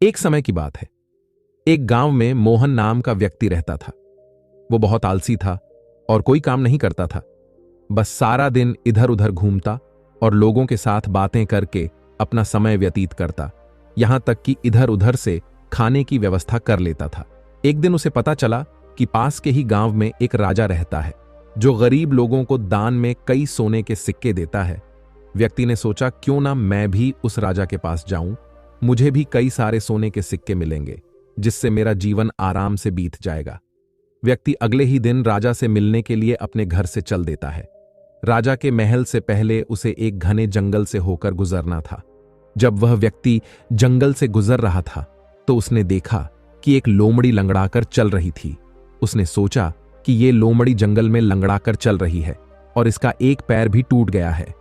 एक समय की बात है। एक गांव में मोहन नाम का व्यक्ति रहता था। वो बहुत आलसी था और कोई काम नहीं करता था। बस सारा दिन इधर उधर घूमता और लोगों के साथ बातें करके अपना समय व्यतीत करता, यहां तक कि इधर उधर से खाने की व्यवस्था कर लेता था। एक दिन उसे पता चला कि पास के ही गांव में एक राजा रहता है जो गरीब लोगों को दान में कई सोने के सिक्के देता है। व्यक्ति ने सोचा, क्यों ना मैं भी उस राजा के पास जाऊं, मुझे भी कई सारे सोने के सिक्के मिलेंगे जिससे मेरा जीवन आराम से बीत जाएगा। व्यक्ति अगले ही दिन राजा से मिलने के लिए अपने घर से चल देता है। राजा के महल से पहले उसे एक घने जंगल से होकर गुजरना था। जब वह व्यक्ति जंगल से गुजर रहा था तो उसने देखा कि एक लोमड़ी लंगड़ाकर चल रही थी। उसने सोचा कि ये लोमड़ी जंगल में लंगड़ाकर चल रही है और इसका एक पैर भी टूट गया है।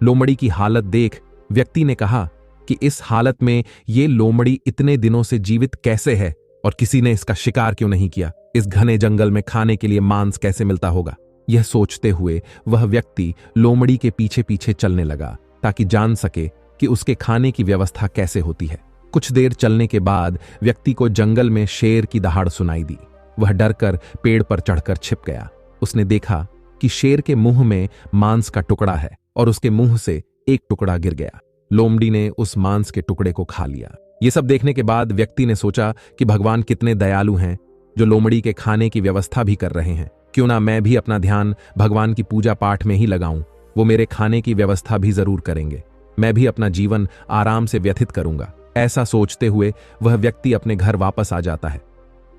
लोमड़ी की हालत देख व्यक्ति ने कहा कि इस हालत में ये लोमड़ी इतने दिनों से जीवित कैसे है और किसी ने इसका शिकार क्यों नहीं किया? इस घने जंगल में खाने के लिए मांस कैसे मिलता होगा? यह सोचते हुए वह व्यक्ति लोमड़ी के पीछे पीछे चलने लगा ताकि जान सके कि उसके खाने की व्यवस्था कैसे होती है। कुछ देर चलने के बाद व्यक्ति को जंगल में शेर की दहाड़ सुनाई दी। वह डरकर पेड़ पर चढ़कर छिप गया। उसने देखा कि शेर के मुंह में मांस का टुकड़ा है और उसके मुंह से एक टुकड़ा गिर गया। लोमड़ी ने उस मांस के टुकड़े को खा लिया। ये सब देखने के बाद व्यक्ति ने सोचा कि भगवान कितने दयालु हैं जो लोमड़ी के खाने की व्यवस्था भी कर रहे हैं। क्यों ना मैं भी अपना ध्यान भगवान की पूजा पाठ में ही लगाऊं, वो मेरे खाने की व्यवस्था भी जरूर करेंगे। मैं भी अपना जीवन आराम से व्यतीत करूंगा। ऐसा सोचते हुए वह व्यक्ति अपने घर वापस आ जाता है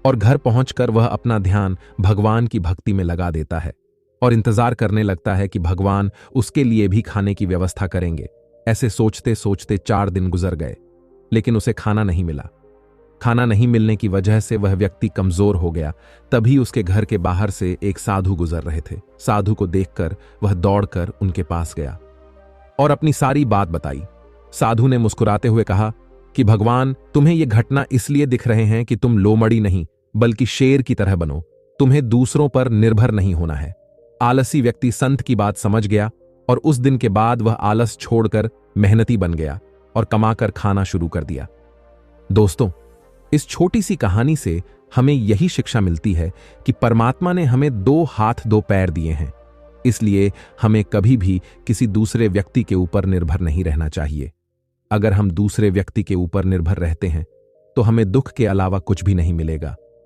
और घर पहुंचकर वह अपना ध्यान भगवान की भक्ति में लगा देता है और इंतजार करने लगता है कि भगवान उसके लिए भी खाने की व्यवस्था करेंगे। ऐसे सोचते सोचते 4 दिन गुजर गए, लेकिन उसे खाना नहीं मिला। खाना नहीं मिलने की वजह से वह व्यक्ति कमजोर हो गया। तभी उसके घर के बाहर से एक साधु गुजर रहे थे। साधु को देखकर वह दौड़कर उनके पास गया और अपनी सारी बात बताई। साधु ने मुस्कुराते हुए कहा कि भगवान, तुम्हें यह घटना इसलिए दिख रहे हैं कि तुम लोमड़ी नहीं बल्कि शेर की तरह बनो। तुम्हें दूसरों पर निर्भर नहीं होना है। आलसी व्यक्ति संत की बात समझ गया और उस दिन के बाद वह आलस छोड़कर मेहनती बन गया और कमाकर खाना शुरू कर दिया। दोस्तों, इस छोटी सी कहानी से हमें यही शिक्षा मिलती है कि परमात्मा ने हमें 2 हाथ 2 पैर दिए हैं, इसलिए हमें कभी भी किसी दूसरे व्यक्ति के ऊपर निर्भर नहीं रहना चाहिए। अगर हम दूसरे व्यक्ति के ऊपर निर्भर रहते हैं तो हमें दुख के अलावा कुछ भी नहीं मिलेगा।